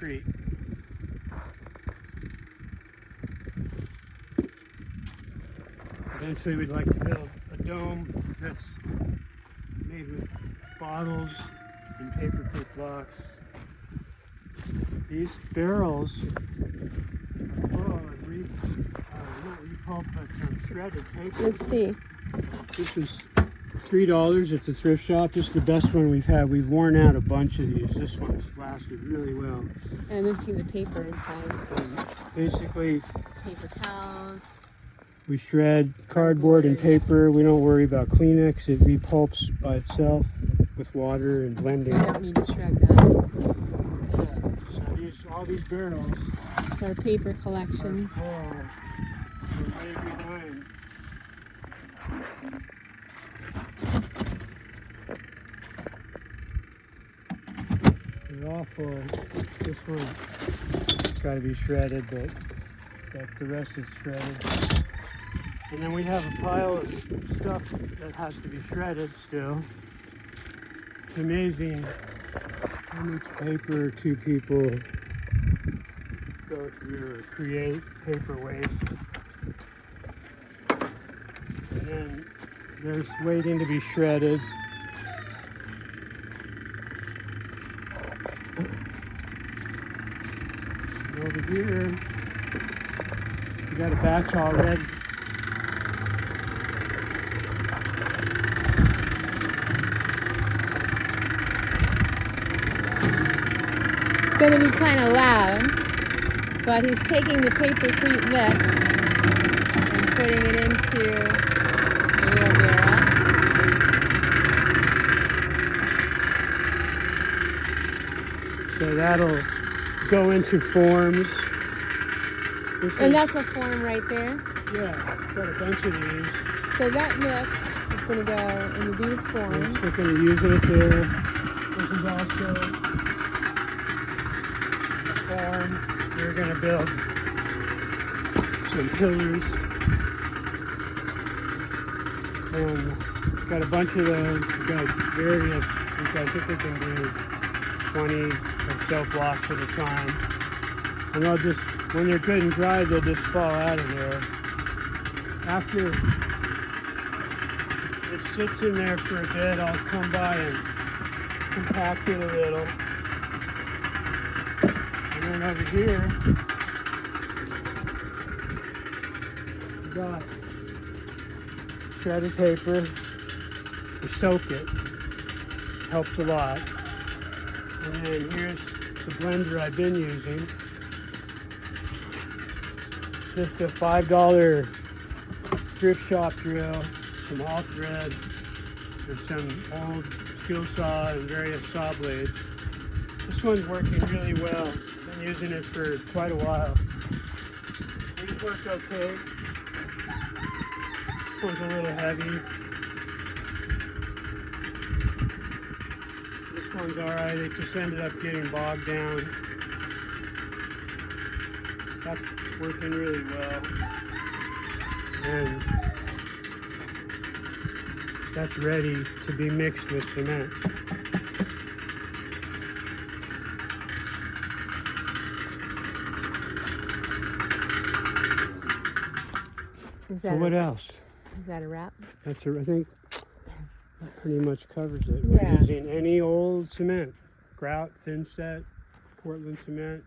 Papercrete. Eventually we'd like to build a dome that's made with bottles and Papercrete blocks. These barrels are full of not repulped, but shredded paper. Let's see. This is $3 at the thrift shop. This is the best one we've had. We've worn out a bunch of these. This one's lasted really well. And let's see the paper inside. And basically, Paper towels. we shred cardboard and paper. We don't worry about Kleenex. It repulps by itself with water and blending. You don't need to shred that. Yeah. So all these barrels. It's our paper collection. They're all full. This one's got to be shredded, but the rest is shredded. And then we have a pile of stuff that has to be shredded still. It's amazing how much paper two people go through or create paper waste. And then there's waiting to be shredded. And over here, we got a batch already. It's going to be kind of loud, but he's taking the Papercrete mix and putting it into the wheelbarrow. So that'll go into forms. And that's a form right there. Yeah, got a bunch of these. So that mix is going to go into these forms. We're going to use it there. This is also a form. We're going to build some pillars. And got a bunch of those. We've got various, I think we can do 20 or so blocks at a time. And they'll just, when they're good and dry, they'll just fall out of there. After it sits in there for a bit, I'll come by and compact it a little. And then over here, we got shredded paper. We soak it. Helps a lot. And then here's the blender I've been using. Just a $5 thrift shop drill, some all thread, and some old skill saw and various saw blades. This one's working really well. Been using it for quite a while. These work okay. This one's a little heavy. This one's alright. It just ended up getting bogged down. That's working really well. And that's ready to be mixed with cement. So what else? Is that a wrap? I think that pretty much covers it. Yeah. We're using any old cement. Grout, thin set, Portland cement,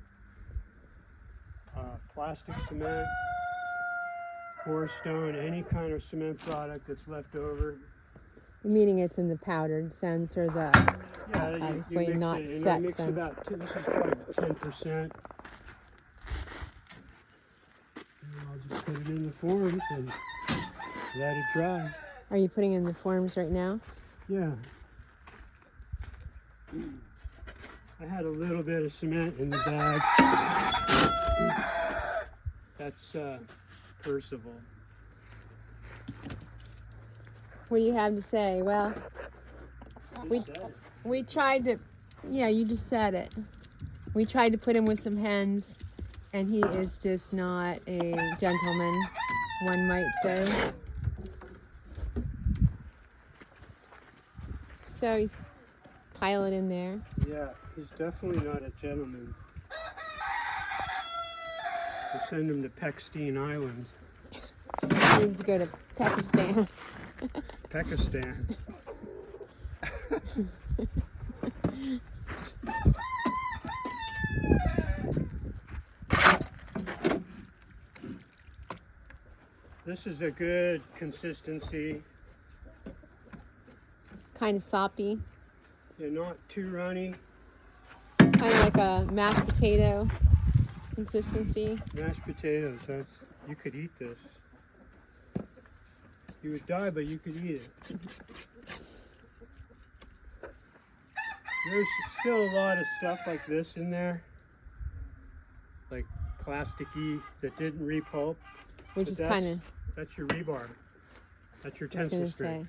plastic cement, core stone, any kind of cement product that's left over. Meaning it's in the powdered sense or the obviously not it, set I mix sense. About this is probably 10%. And I'll just put it in the forms and let it dry. Are you putting in the forms right now? Yeah. I had a little bit of cement in the bag. That's Percival. What do you have to say? Well, we tried to, yeah, you just said it. We tried to put him with some hens, and he is just not a gentleman, one might say. So he's pile it in there. Yeah, he's definitely not a gentleman. We'll send him to Pekstein Islands. He needs to go to Pakistan. Pakistan. This is a good consistency. Kind of soppy. Yeah, not too runny. Kind of like a mashed potato consistency. Mashed potatoes, you could eat this. You would die, but you could eat it. There's still a lot of stuff like this in there, like plasticky that didn't repulp. Which is kind of... That's your rebar. That's your tensile string.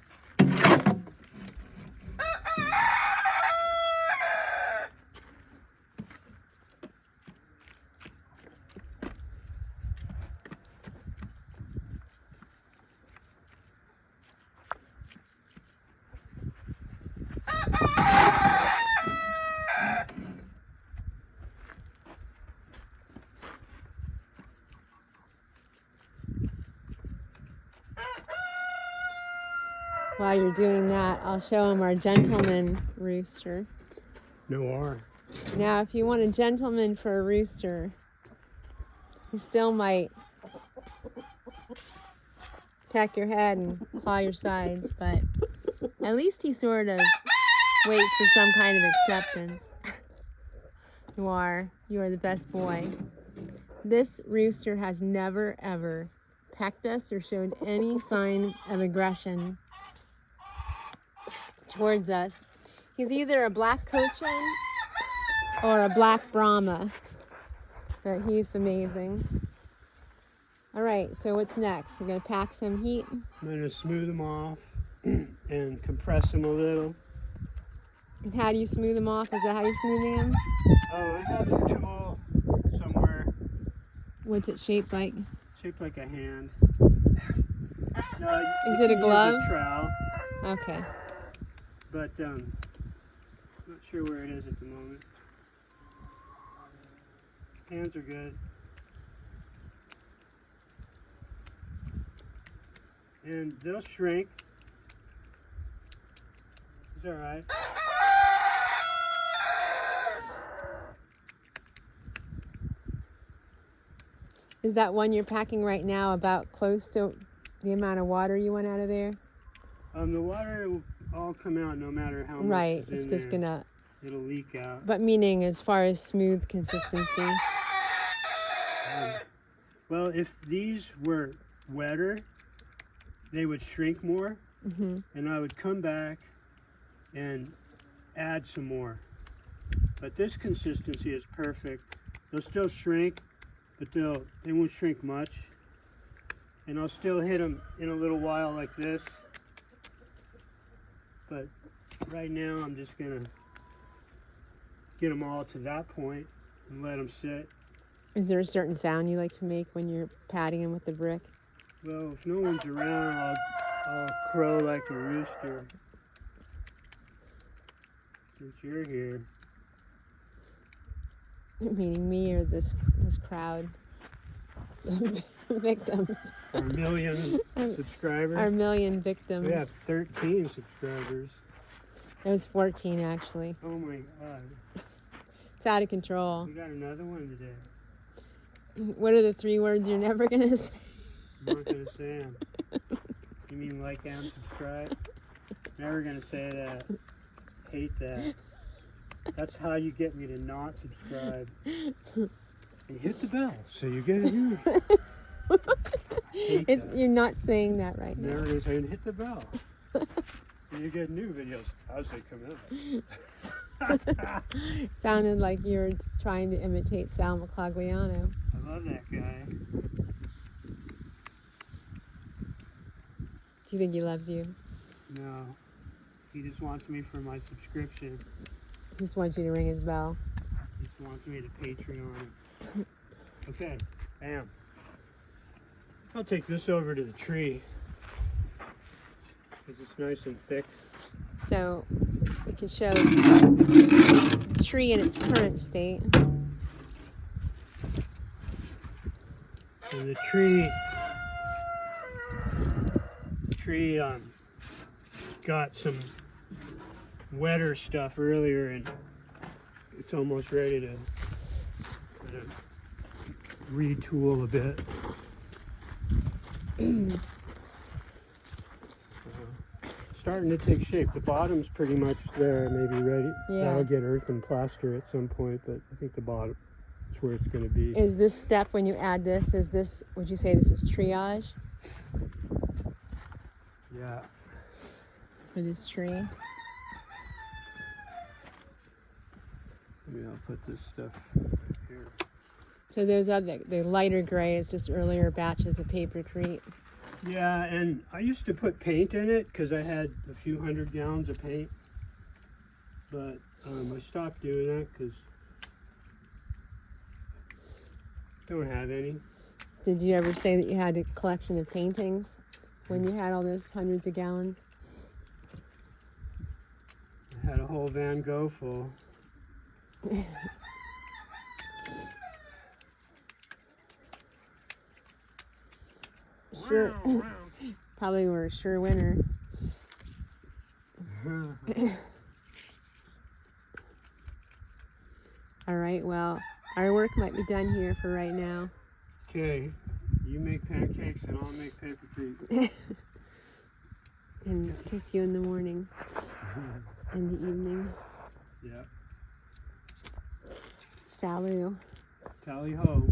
While you're doing that, I'll show him our gentleman rooster. No R. Now, if you want a gentleman for a rooster, he still might peck your head and claw your sides, but at least he sort of waits for some kind of acceptance. You are the best boy. This rooster has never, ever pecked us or showed any sign of aggression towards us. He's either a black Cochin or a black Brahma, but he's amazing. All right, so what's next? You're gonna pack some heat? I'm gonna smooth them off and compress them a little. And how do you smooth them off? Is that how you're smoothing them? Oh, I have a tool somewhere. What's it shaped like? Shaped like a hand. Is it a glove? A trowel. Okay. But not sure where it is at the moment. Hands are good. And they'll shrink. It's all right. Is that one you're packing right now about close to the amount of water you want out of there? The water will all come out no matter how much. Right, is it's in just there. gonna... It'll leak out. But meaning as far as smooth consistency? Well, if these were wetter, they would shrink more, and I would come back and add some more. But this consistency is perfect. They'll still shrink, but they won't shrink much. And I'll still hit them in a little while like this. But right now I'm just gonna get them all to that point and let them sit. Is there a certain sound you like to make when you're patting them with the brick? Well, if no one's around, I'll crow like a rooster. Since you're here. Meaning me or this crowd? Victims. Our million subscribers. Our million victims. We have 13 subscribers. It was 14 actually. Oh my God. It's out of control. We got another one today. What are the 3 words you're never gonna say? I'm not gonna say them. You mean like and subscribe? Never gonna say that. Hate that. That's how you get me to not subscribe. And hit the bell so you get a new. You're not saying that right now. Never gonna say and hit the bell. So you get new videos as they come out. Sounded like you were trying to imitate Sal Macagliano. I love that guy. Do you think he loves you? No. He just wants me for my subscription. He just wants you to ring his bell. He just wants me to Patreon. Okay, bam. I'll take this over to the tree because it's nice and thick. So we can show the tree in its current state. And the tree got some wetter stuff earlier, and it's almost ready to kind of retool a bit. Starting to take shape. The bottom's pretty much there, maybe ready. Yeah. That'll get earth and plaster at some point, but I think the bottom is where it's going to be. Is this step, when you add this, would you say this is triage Yeah. for this tree? Maybe I'll put this stuff here. So the lighter gray is just earlier batches of papercrete. Yeah, and I used to put paint in it because I had a few 100 gallons of paint, but I stopped doing that because I don't have any. Did you ever say that you had a collection of paintings when you had all those hundreds of gallons? I had a whole Van Gogh full. Sure. Probably were a sure winner. All right, well, our work might be done here for right now. Okay, you make pancakes and I'll make papercrete. And kiss you in the morning and the evening. Yeah. Salut. Tally ho.